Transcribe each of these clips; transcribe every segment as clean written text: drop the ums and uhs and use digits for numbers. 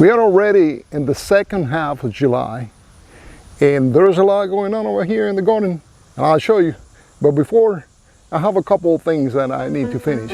We are already in the second half of July, and there's a lot going on over here in the garden, and I'll show you. But before, I have a couple of things that I need to finish.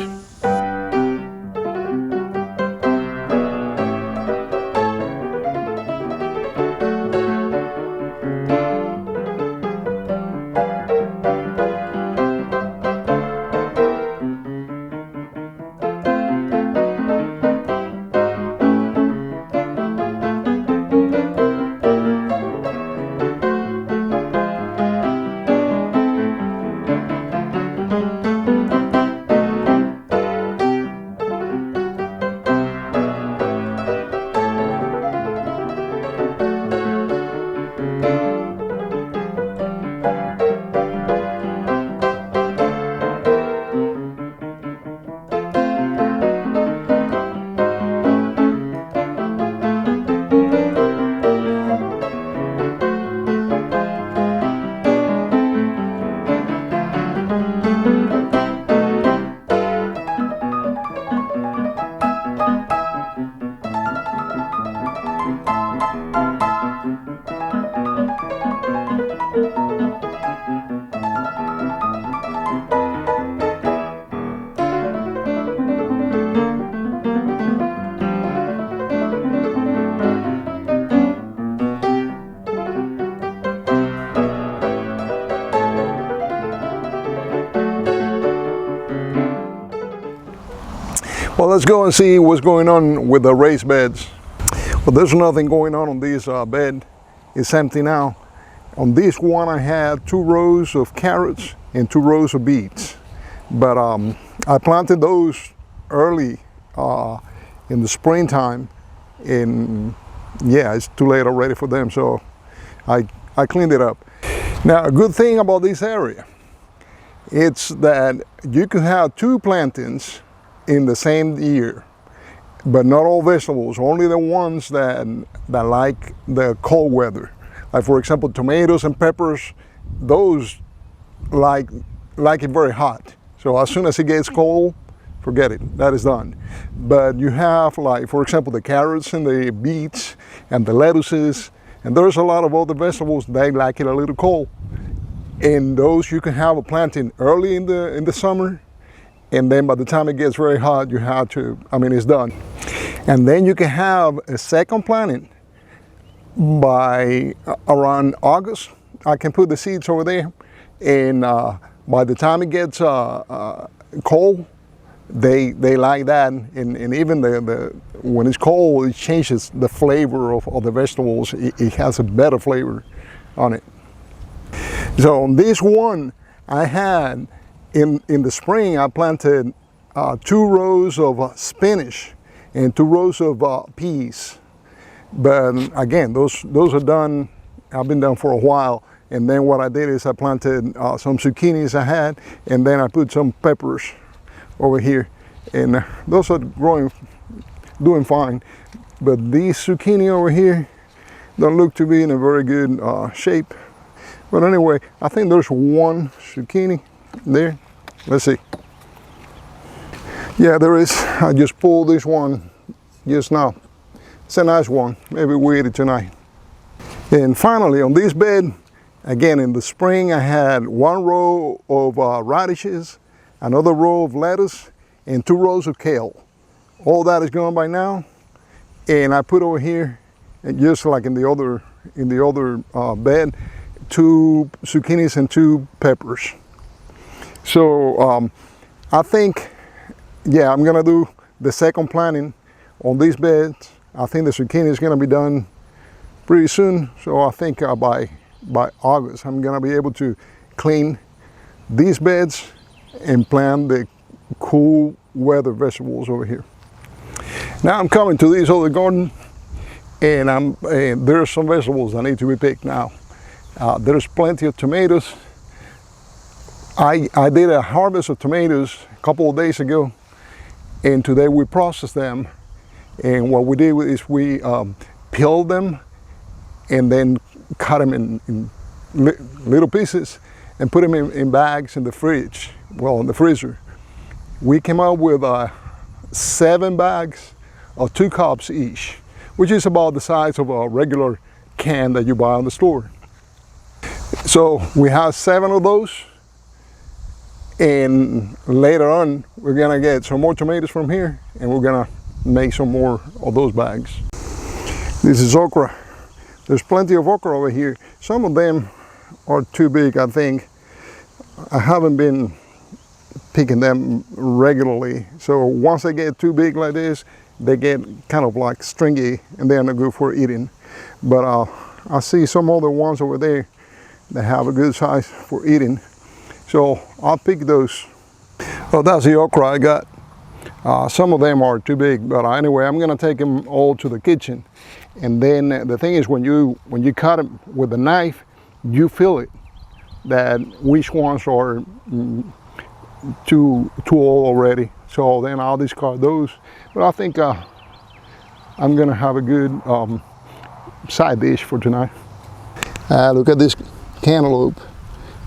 Well, let's go and see what's going on with the raised beds. Well, there's nothing going on this bed. It's empty now. On this one, I had 2 rows of carrots and 2 rows of beets. But I planted those early in the springtime, and yeah, it's too late already for them, so I cleaned it up. Now, a good thing about this area, it's that you can have 2 plantings in the same year, but not all vegetables, only the ones that like the cold weather. Like, for example, tomatoes and peppers, those like it very hot. So as soon as it gets cold, forget it, that is done. But you have, like, for example, the carrots and the beets and the lettuces, and there's a lot of other vegetables, they like it a little cold. And those you can have a planting early in the summer, and then by the time it gets very hot, you have to, it's done. And then you can have a second planting by around August. I can put the seeds over there, and by the time it gets cold, they like that, and even when it's cold, it changes the flavor of the vegetables. It has a better flavor on it. So on this one, I had, in the spring, I planted 2 rows of spinach and 2 rows of peas. But again, those are done, have been done for a while. And then what I did is I planted some zucchinis I had, and then I put some peppers over here. And those are doing fine. But these zucchini over here don't look to be in a very good shape. But anyway, I think there's 1 zucchini there. Let's see. Yeah, there is. I just pulled this one just now. It's a nice one. Maybe we eat it tonight. And finally, on this bed, again, in the spring, I had 1 row of radishes, another row of lettuce, and 2 rows of kale. All that is gone by now. And I put over here, and just like in the other bed, 2 zucchinis and 2 peppers. So I think, yeah, I'm gonna do the second planting on these beds. I think the zucchini is gonna be done pretty soon. So I think by August, I'm gonna be able to clean these beds and plant the cool weather vegetables over here. Now I'm coming to this other garden, and there are some vegetables that need to be picked now. There's plenty of tomatoes. I did a harvest of tomatoes a couple of days ago, and today we processed them. And what we did is we peeled them and then cut them in little pieces and put them in bags in the fridge, in the freezer. We came up with 7 bags of 2 cups each. which is about the size of a regular can that you buy on the store. So we have 7 of those, and later on we're gonna get some more tomatoes from here, and we're gonna make some more of those bags. This is okra. There's plenty of okra over here. Some of them are too big, I think. I haven't been picking them regularly, so once they get too big like this, they get kind of like stringy and they're not good for eating. But I see some other ones over there that have a good size for eating, so I'll pick those. Well, that's the okra I got. Some of them are too big, but anyway, I'm gonna take them all to the kitchen. And then the thing is, when you cut them with a knife, you feel it, that which ones are too old already. So then I'll discard those. But I think I'm gonna have a good side dish for tonight. Look at this cantaloupe.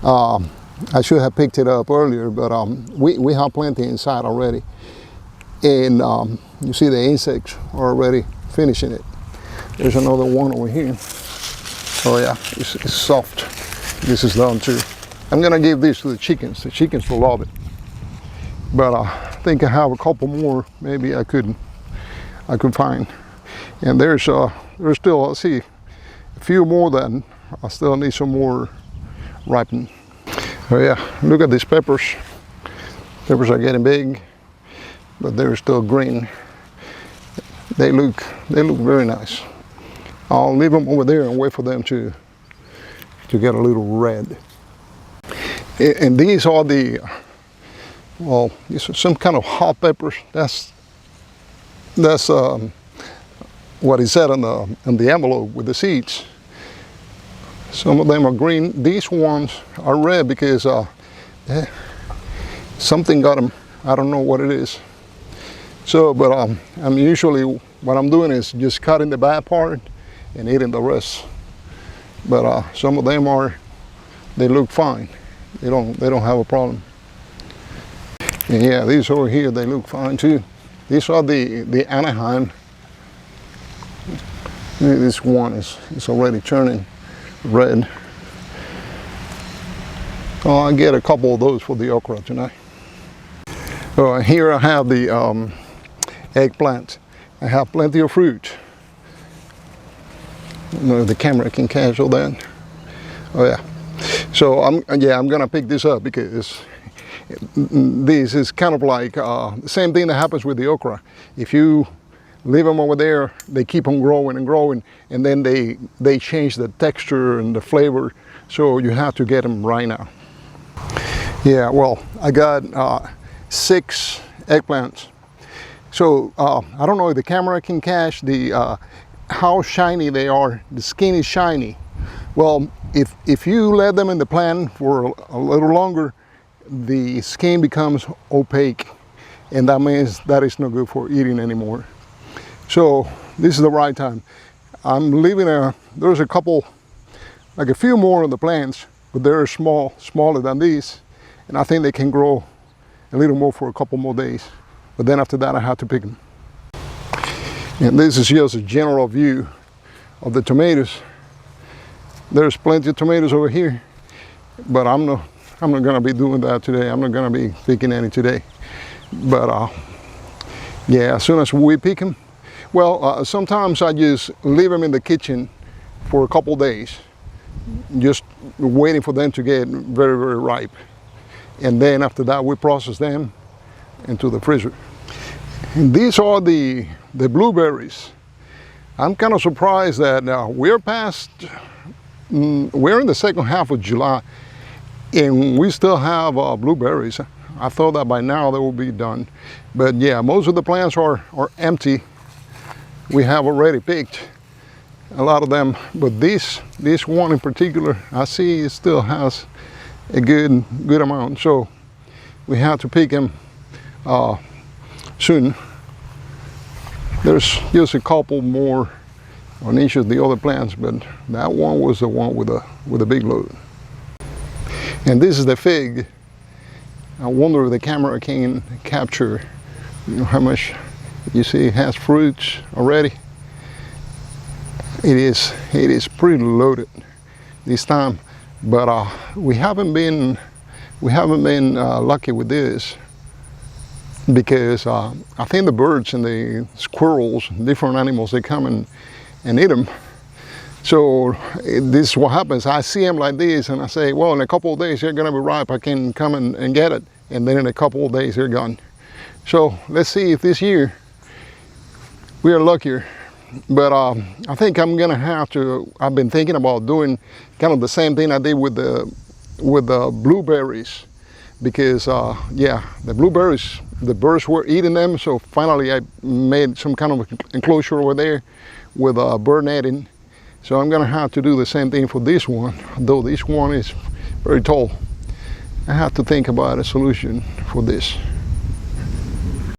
I should have picked it up earlier, but we have plenty inside already. And you see the insects are already finishing it. There's another one over here. Oh yeah, it's soft. This is done too. I'm gonna give this to the chickens. The chickens will love it. But I think I have a couple more. Maybe I could find. And there's still, I see a few more that I still need some more ripened. Oh yeah, look at these peppers. Peppers are getting big, but they're still green. They look very nice. I'll leave them over there and wait for them to get a little red. And these are the, well, these are some kind of hot peppers. That's what it said on the envelope with the seeds. Some of them are green. These ones are red because something got them. I don't know what it is. So, but I'm usually, what I'm doing is just cutting the bad part and eating the rest. But some of them they look fine. They don't have a problem. And yeah, these over here, they look fine too. These are the Anaheim. This one is already turning red. Oh, I'll get a couple of those for the okra tonight. Here I have the eggplant. I have plenty of fruit. I don't know if the camera can catch all that. Oh yeah. So I'm gonna pick this up because this is kind of like the same thing that happens with the okra. If you leave them over there, they keep on growing and growing, and then they change the texture and the flavor. So you have to get them right now. Yeah, well, I got 6 eggplants. So I don't know if the camera can catch how shiny they are. The skin is shiny. Well, if you let them in the plant for a little longer, the skin becomes opaque, and that means that is not good for eating anymore. So this is the right time. I'm leaving there's a couple, like a few more of the plants, but they're smaller than these, and I think they can grow a little more for a couple more days. But then after that, I have to pick them. And this is just a general view of the tomatoes. There's plenty of tomatoes over here, but I'm not gonna be doing that today. I'm not gonna be picking any today. But yeah, as soon as we pick them, well, sometimes I just leave them in the kitchen for a couple days, just waiting for them to get very, very ripe. And then after that, we process them into the freezer. And these are the blueberries. I'm kind of surprised that we're in the second half of July, and we still have blueberries. I thought that by now they will be done. But yeah, most of the plants are empty. We have already picked a lot of them, but this one in particular, I see it still has a good amount. So we have to pick them soon. There's just a couple more on each of the other plants, but that one was the one with a big load. And this is the fig. I wonder if the camera can capture, how much. You see it has fruits already. It is pretty loaded this time, but we haven't been lucky with this, because I think the birds and the squirrels, different animals, they come and eat them. So this is what happens. I see them like this and I say, well, in a couple of days they're gonna be ripe, I can come and get it. And then in a couple of days they're gone. So let's see if this year we are luckier. But I think I'm gonna have to, I've been thinking about doing kind of the same thing I did with the blueberries. Because yeah, the blueberries, the birds were eating them. So finally I made some kind of enclosure over there with bird netting. So I'm gonna have to do the same thing for this one, though this one is very tall. I have to think about a solution for this.